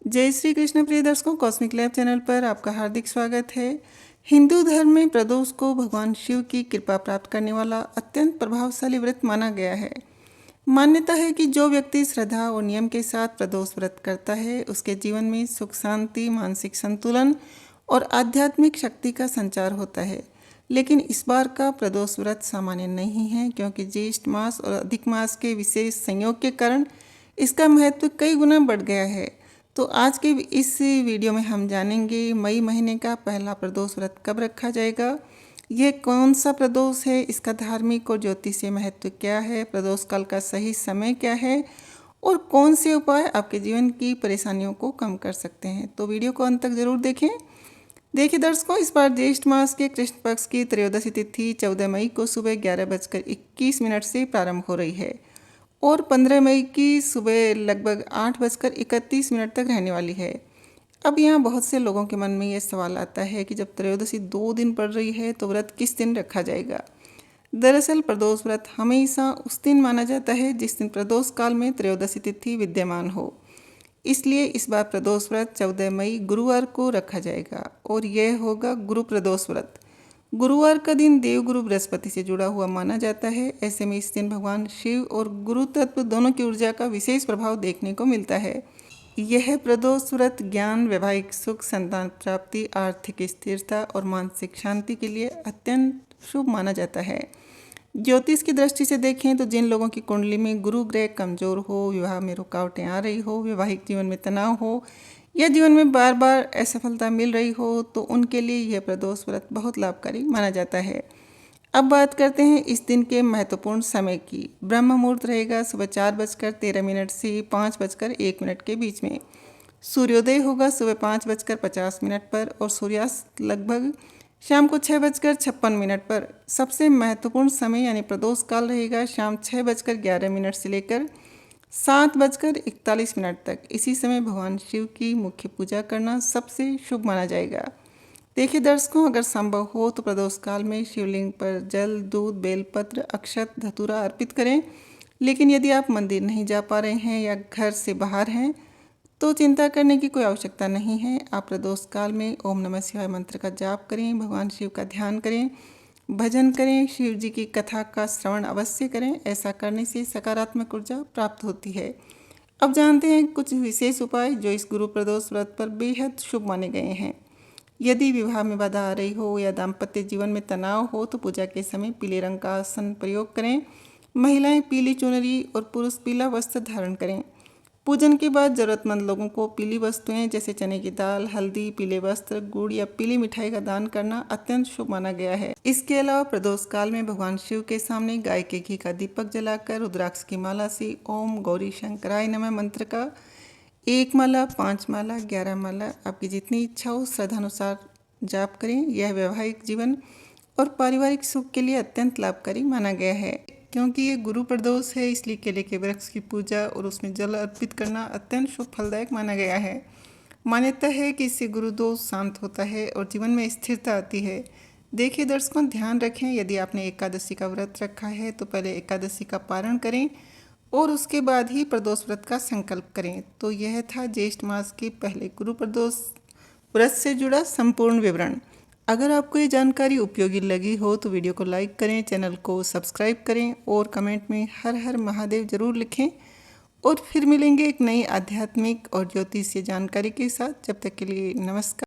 जय श्री कृष्ण प्रिय दर्शकों, कॉस्मिक लैब चैनल पर आपका हार्दिक स्वागत है। हिंदू धर्म में प्रदोष को भगवान शिव की कृपा प्राप्त करने वाला अत्यंत प्रभावशाली व्रत माना गया है। मान्यता है कि जो व्यक्ति श्रद्धा और नियम के साथ प्रदोष व्रत करता है उसके जीवन में सुख शांति, मानसिक संतुलन और आध्यात्मिक शक्ति का संचार होता है। लेकिन इस बार का प्रदोष व्रत सामान्य नहीं है, क्योंकि ज्येष्ठ मास और अधिक मास के विशेष संयोग के कारण इसका महत्व कई गुना बढ़ गया है। तो आज के इस वीडियो में हम जानेंगे मई महीने का पहला प्रदोष व्रत कब रखा जाएगा, ये कौन सा प्रदोष है, इसका धार्मिक और ज्योतिषीय महत्व क्या है, प्रदोष काल का सही समय क्या है और कौन से उपाय आपके जीवन की परेशानियों को कम कर सकते हैं। तो वीडियो को अंत तक जरूर देखें। देखिए दर्शकों, इस बार ज्येष्ठ मास के कृष्ण पक्ष की त्रयोदशी तिथि 14 मई को सुबह 11:21 से प्रारंभ हो रही है और 15 मई की सुबह लगभग 8:31 तक रहने वाली है। अब यहाँ बहुत से लोगों के मन में ये सवाल आता है कि जब त्रयोदशी 2 दिन पड़ रही है तो व्रत किस दिन रखा जाएगा। दरअसल प्रदोष व्रत हमेशा उस दिन माना जाता है जिस दिन प्रदोष काल में त्रयोदशी तिथि विद्यमान हो। इसलिए इस बार प्रदोष व्रत 14 मई गुरुवार को रखा जाएगा और यह होगा गुरु प्रदोष व्रत। गुरुवार का दिन देवगुरु बृहस्पति से जुड़ा हुआ माना जाता है। ऐसे में इस दिन भगवान शिव और गुरु तत्व दोनों की ऊर्जा का विशेष प्रभाव देखने को मिलता है। यह प्रदोष व्रत ज्ञान, वैवाहिक सुख, संतान प्राप्ति, आर्थिक स्थिरता और मानसिक शांति के लिए अत्यंत शुभ माना जाता है। ज्योतिष की दृष्टि से देखें तो जिन लोगों की कुंडली में गुरु ग्रह कमजोर हो, विवाह में रुकावटें आ रही हो, वैवाहिक जीवन में तनाव हो या जीवन में बार बार असफलता मिल रही हो, तो उनके लिए यह प्रदोष व्रत बहुत लाभकारी माना जाता है। अब बात करते हैं इस दिन के महत्वपूर्ण समय की। ब्रह्म मुहूर्त रहेगा सुबह 4:13 से 5:01 के बीच में। सूर्योदय होगा सुबह 5:50 पर और सूर्यास्त लगभग शाम को 6:56 पर। सबसे महत्वपूर्ण समय यानी प्रदोष काल रहेगा शाम 6:11 से लेकर 7:41 तक। इसी समय भगवान शिव की मुख्य पूजा करना सबसे शुभ माना जाएगा। देखिए दर्शकों, अगर संभव हो तो प्रदोष काल में शिवलिंग पर जल, दूध, बेलपत्र, अक्षत, धतूरा अर्पित करें। लेकिन यदि आप मंदिर नहीं जा पा रहे हैं या घर से बाहर हैं तो चिंता करने की कोई आवश्यकता नहीं है। आप प्रदोष काल में ओम नमः शिवाय मंत्र का जाप करें, भगवान शिव का ध्यान करें, भजन करें, शिव जी की कथा का श्रवण अवश्य करें। ऐसा करने से सकारात्मक ऊर्जा प्राप्त होती है। अब जानते हैं कुछ विशेष उपाय जो इस गुरु प्रदोष व्रत पर बेहद शुभ माने गए हैं। यदि विवाह में बाधा आ रही हो या दाम्पत्य जीवन में तनाव हो तो पूजा के समय पीले रंग का आसन प्रयोग करें। महिलाएं पीली चुनरी और पुरुष पीला वस्त्र धारण करें। पूजन के बाद जरूरतमंद लोगों को पीली वस्तुएं जैसे चने की दाल, हल्दी, पीले वस्त्र, गुड़ या पीली मिठाई का दान करना अत्यंत शुभ माना गया है। इसके अलावा प्रदोष काल में भगवान शिव के सामने गाय के घी का दीपक जलाकर रुद्राक्ष की माला से ओम गौरी शंकराय नमः मंत्र का 1 माला, 5 माला, 11 माला, आपकी जितनी इच्छा हो श्रद्धानुसार जाप करें। यह वैवाहिक जीवन और पारिवारिक सुख के लिए अत्यंत लाभकारी माना गया है। क्योंकि ये गुरु प्रदोष है, इसलिए केले के वृक्ष की पूजा और उसमें जल अर्पित करना अत्यंत शुभ फलदायक माना गया है। मान्यता है कि इससे गुरु दोष शांत होता है और जीवन में स्थिरता आती है। देखिए दर्शकों, ध्यान रखें, यदि आपने एकादशी का व्रत रखा है तो पहले एकादशी का पारण करें और उसके बाद ही प्रदोष व्रत का संकल्प करें। तो यह था ज्येष्ठ मास के पहले गुरु प्रदोष व्रत से जुड़ा संपूर्ण विवरण। अगर आपको ये जानकारी उपयोगी लगी हो तो वीडियो को लाइक करें, चैनल को सब्सक्राइब करें और कमेंट में हर हर महादेव जरूर लिखें। और फिर मिलेंगे एक नई आध्यात्मिक और ज्योतिषीय जानकारी के साथ। जब तक के लिए नमस्कार।